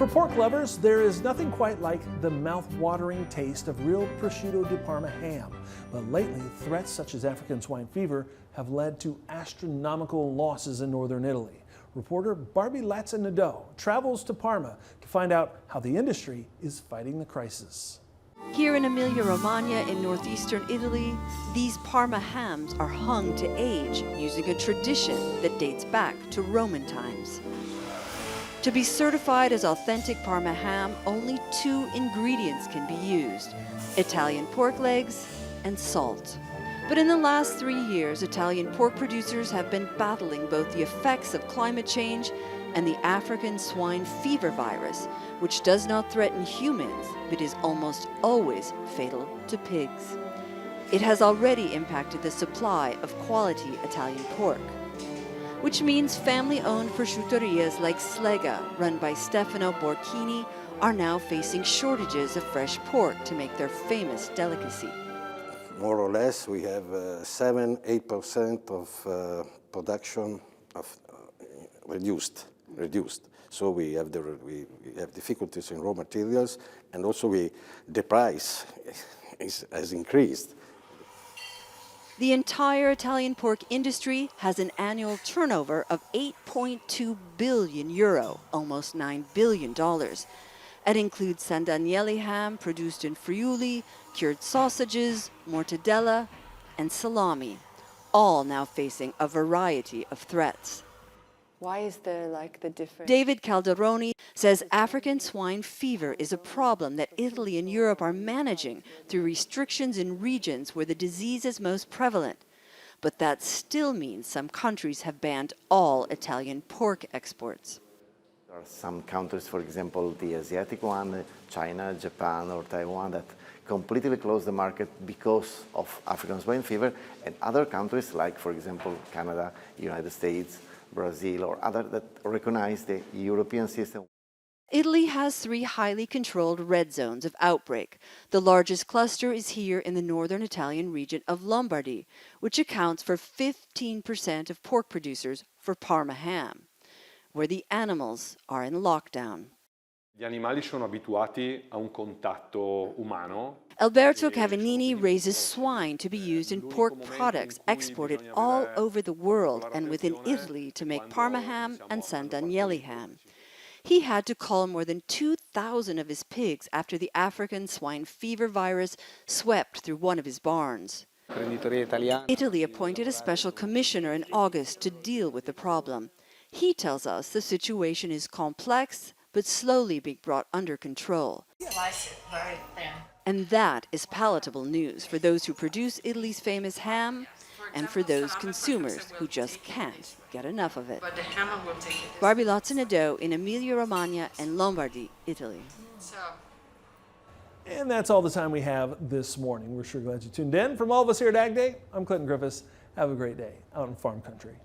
For pork lovers, there is nothing quite like the mouth-watering taste of real prosciutto di Parma ham. But lately, threats such as African swine fever have led to astronomical losses in northern Italy. Reporter Barbie Latza-Nadeau travels to Parma to find out how the industry is fighting the crisis. Here in Emilia-Romagna in northeastern Italy, these Parma hams are hung to age using a tradition that dates back to Roman times. To be certified as authentic Parma ham, only 2 ingredients can be used: Italian pork legs and salt. But in the last 3 years, Italian pork producers have been battling both the effects of climate change and the African swine fever virus, which does not threaten humans, but is almost always fatal to pigs. It has already impacted the supply of quality Italian pork, which means family-owned prosciuttorias like Slega, run by Stefano Borchini, are now facing shortages of fresh pork to make their famous delicacy. More or less, we have 7–8% of production of reduced. So we have difficulties in raw materials, and also the price has increased. The entire Italian pork industry has an annual turnover of €8.2 billion, almost $9 billion. It includes San Daniele ham produced in Friuli, cured sausages, mortadella, and salami, all now facing a variety of threats. Why is there the difference? David Calderoni says African swine fever is a problem that Italy and Europe are managing through restrictions in regions where the disease is most prevalent. But that still means some countries have banned all Italian pork exports. There are some countries, for example, the Asiatic one, China, Japan, or Taiwan, that completely closed the market because of African swine fever, and other countries like, for example, Canada, United States, Brazil, or other that recognize the European system. Italy has 3 highly controlled red zones of outbreak. The largest cluster is here in the northern Italian region of Lombardy, which accounts for 15% of pork producers for Parma ham, where the animals are in lockdown. Gli animali sono abituati a un contatto umano. Alberto Cavannini raises swine to be used in pork products exported all over the world and within Italy to make Parma ham and San Daniele ham. He had to cull more than 2,000 of his pigs after the African swine fever virus swept through one of his barns. Italy appointed a special commissioner in August to deal with the problem. He tells us the situation is complex, but slowly being brought under control. Slice it very thin. And that is palatable news for those who produce Italy's famous ham and for those consumers who just can't get enough of it. But the hammer will take it. Barbie Latza-Nadeau in Emilia-Romagna and Lombardy, Italy. And that's all the time we have this morning. We're sure glad you tuned in. From all of us here at Ag Day, I'm Clinton Griffiths. Have a great day out in farm country.